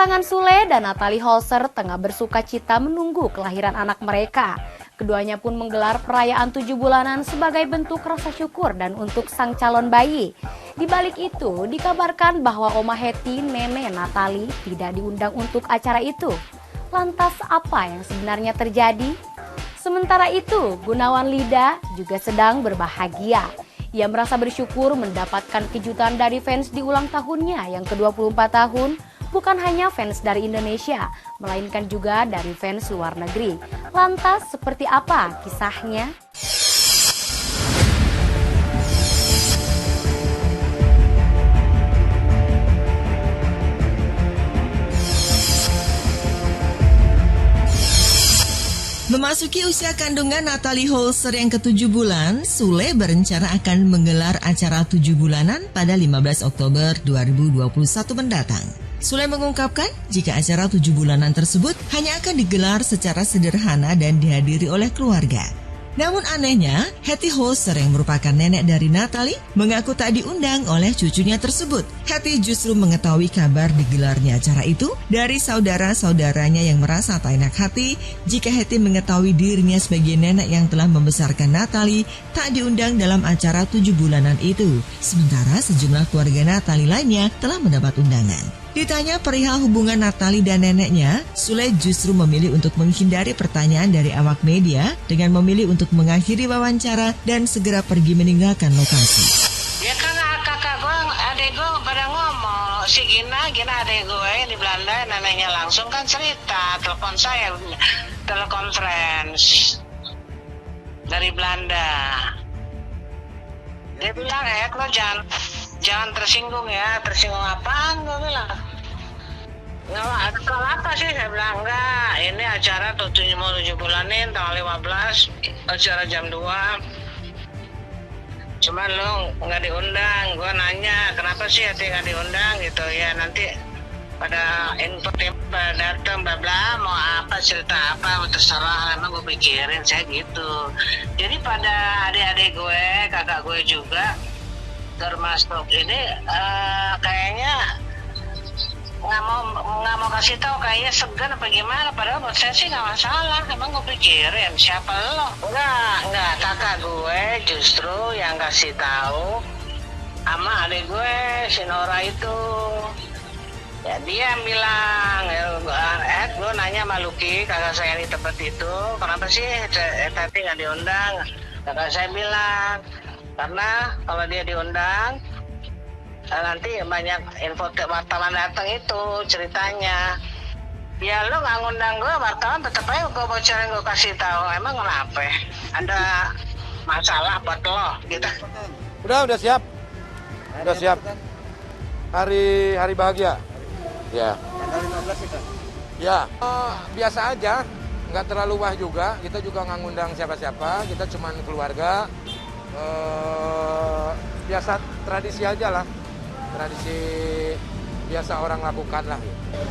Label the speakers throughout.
Speaker 1: Pasangan Sule dan Natalie Holzer tengah bersuka cita menunggu kelahiran anak mereka. Keduanya pun menggelar perayaan 7 bulanan sebagai bentuk rasa syukur dan untuk sang calon bayi. Di balik itu, dikabarkan bahwa Oma Hetty, nenek Natalie, tidak diundang untuk acara itu. Lantas apa yang sebenarnya terjadi? Sementara itu, Gunawan Lida juga sedang berbahagia. Ia merasa bersyukur mendapatkan kejutan dari fans di ulang tahunnya yang ke-24 tahun. Bukan hanya fans dari Indonesia, melainkan juga dari fans luar negeri. Lantas, seperti apa kisahnya?
Speaker 2: Memasuki usia kandungan Natalie Holzer yang ke-7 bulan, Sule berencana akan menggelar acara 7 bulanan pada 15 Oktober 2021 mendatang. Sule mengungkapkan jika acara 7 bulanan tersebut hanya akan digelar secara sederhana dan dihadiri oleh keluarga. Namun anehnya, Hetty Holzer yang merupakan nenek dari Natalie mengaku tak diundang oleh cucunya tersebut. Hetty justru mengetahui kabar digelarnya acara itu dari saudara-saudaranya yang merasa tak enak hati jika Hetty mengetahui dirinya sebagai nenek yang telah membesarkan Natalie tak diundang dalam acara 7 bulanan itu. Sementara sejumlah keluarga Natalie lainnya telah mendapat undangan. Ditanya perihal hubungan Natalie dan neneknya, Sule justru memilih untuk menghindari pertanyaan dari awak media dengan memilih untuk mengakhiri wawancara dan segera pergi meninggalkan lokasi.
Speaker 3: Ya kan kakak gue, adek gue pada ngomong, si Gina adek gue di Belanda, neneknya langsung kan cerita, telepon saya, telekonferensi dari Belanda. Dia bilang, lo jangan tersinggung ya. Tersinggung apaan? Gue bilang, nggak ada kalau apa sih? Saya bilang, enggak, ini acara 7 bulanin tanggal 15, acara jam 2. Cuman lo nggak diundang. Gue nanya, kenapa sih hati nggak diundang gitu ya. Nanti pada input pada datang bla bla, mau apa, cerita apa, terserah, emang gue pikirin saya gitu. Jadi pada adik-adik gue, kakak gue juga termasuk ini kayaknya nggak mau kasih tahu, kayaknya segan apa gimana. Padahal buat saya sih nggak masalah, emang gue pikirin siapa lo. Enggak, kakak gue justru yang kasih tahu sama adik gue si Nora itu. Ya dia yang bilang, gue nanya sama Lucky, kakak saya di tempat itu, kenapa sih Tati nggak diundang? Kakak saya bilang, karena kalau dia diundang, nanti banyak info wartawan datang itu ceritanya. Ya lo nggak ngundang gue, wartawan tetap aja gue bocorin, gue kasih tahu. Emang kenapa? Ada masalah buat lo gitu?
Speaker 4: Udah siap. Udah siap. Hari bahagia. Ya. Tanggal 15 itu. Ya, biasa aja, nggak terlalu wah juga. Kita juga nggak ngundang siapa-siapa. Kita cuman keluarga. Biasa tradisi aja lah. Tradisi biasa orang lakukan lah.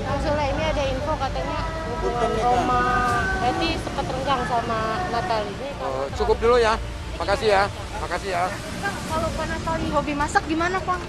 Speaker 5: Kang Sule, ini ada info katanya hubungan Oma Hetty sempat renggang sama Natalie.
Speaker 4: Cukup dulu ya. Makasih ya.
Speaker 5: Kalau Pak Natalie hobi masak gimana, Kang?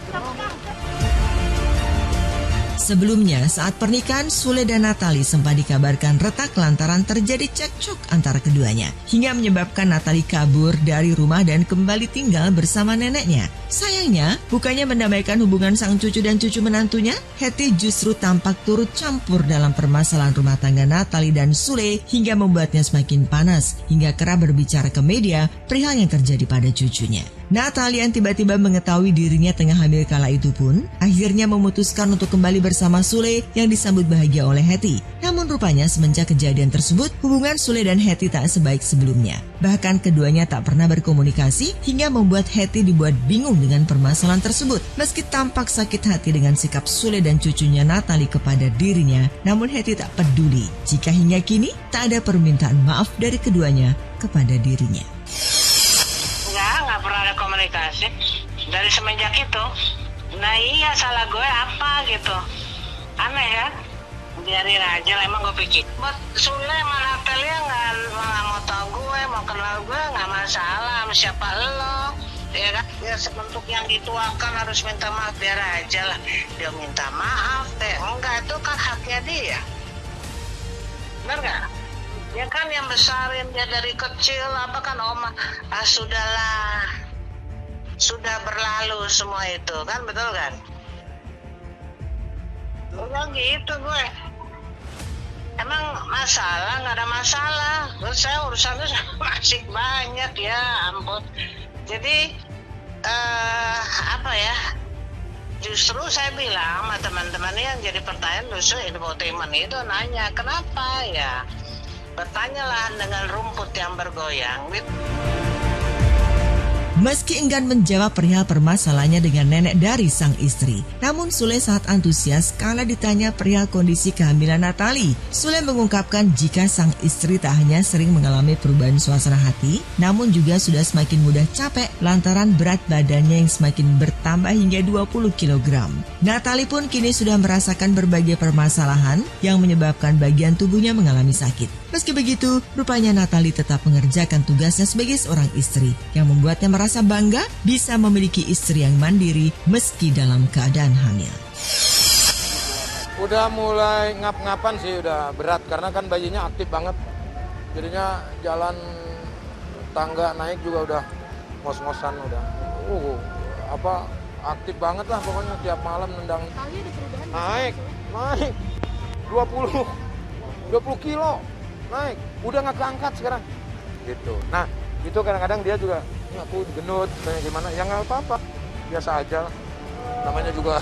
Speaker 2: Sebelumnya, saat pernikahan Sule dan Natalie sempat dikabarkan retak lantaran terjadi cekcok antara keduanya, hingga menyebabkan Natalie kabur dari rumah dan kembali tinggal bersama neneknya. Sayangnya, bukannya mendamaikan hubungan sang cucu dan cucu menantunya, Hetty justru tampak turut campur dalam permasalahan rumah tangga Natalie dan Sule hingga membuatnya semakin panas, hingga kerap berbicara ke media perihal yang terjadi pada cucunya. Natalie yang tiba-tiba mengetahui dirinya tengah hamil kala itu pun akhirnya memutuskan untuk kembali bersama Sule yang disambut bahagia oleh Hetty. Namun rupanya semenjak kejadian tersebut, hubungan Sule dan Hetty tak sebaik sebelumnya. Bahkan keduanya tak pernah berkomunikasi hingga membuat Hetty dibuat bingung dengan permasalahan tersebut. Meski tampak sakit hati dengan sikap Sule dan cucunya Natalie kepada dirinya, namun Hetty tak peduli jika hingga kini tak ada permintaan maaf dari keduanya kepada dirinya.
Speaker 3: Nggak pernah ada komunikasi dari semenjak itu. Nah iya, salah gue apa gitu, aneh ya. Biarin aja lah, emang gue pikir buat Sule sama Natalia nggak mau tahu gue, mau kenal gue, nggak masalah. Sama siapa lo, ya kan? Ya sebentuk yang dituakan harus minta maaf, biar aja lah dia minta maaf deh. Enggak, itu kan haknya dia. Benar nggak? Ya kan yang besarin dia dari kecil, apa kan oma, sudahlah, sudah berlalu semua itu kan, betul kan? Udah gitu gue. Emang masalah? Nggak ada masalah. Terus saya urusannya masih banyak ya, ampun. Jadi apa ya? Justru saya bilang sama teman-teman yang jadi pertanyaan, justru infotainment itu nanya kenapa ya? Bertanyalah dengan rumput yang bergoyang.
Speaker 2: Meski enggan menjawab perihal permasalahannya dengan nenek dari sang istri, namun Sule sangat antusias kala ditanya perihal kondisi kehamilan Natali. Sule mengungkapkan jika sang istri tak hanya sering mengalami perubahan suasana hati, namun juga sudah semakin mudah capek lantaran berat badannya yang semakin bertambah hingga 20 kg. Natali pun kini sudah merasakan berbagai permasalahan yang menyebabkan bagian tubuhnya mengalami sakit. Meski begitu, rupanya Natali tetap mengerjakan tugasnya sebagai seorang istri yang membuatnya merasa bangga bisa memiliki istri yang mandiri meski dalam keadaan hamil.
Speaker 4: Udah mulai ngap-ngapan sih, udah berat karena kan bayinya aktif banget. Jadinya jalan tangga naik juga udah ngos-ngosan udah. Aktif banget lah pokoknya tiap malam nendang. Naik 20 kilo naik, udah nggak keangkat sekarang gitu. Nah itu kadang-kadang dia juga aku genut gimana ya, nggak apa-apa, biasa aja, namanya juga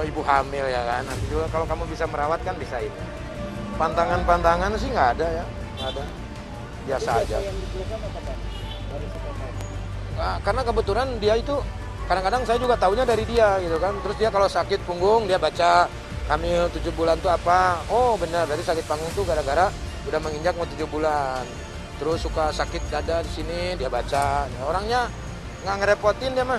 Speaker 4: ibu hamil ya kan. Nanti juga kalau kamu bisa merawat kan bisa itu. Pantangan sih nggak ada ya, nggak ada, biasa aja. Nah, karena kebetulan dia itu kadang-kadang saya juga taunya dari dia gitu kan. Terus dia kalau sakit punggung dia baca hamil 7 bulan tuh apa. Oh benar, berarti sakit punggung tuh gara-gara udah menginjak mau 7 bulan. Terus suka sakit dada di sini dia baca. Orangnya nggak ngerepotin dia mah.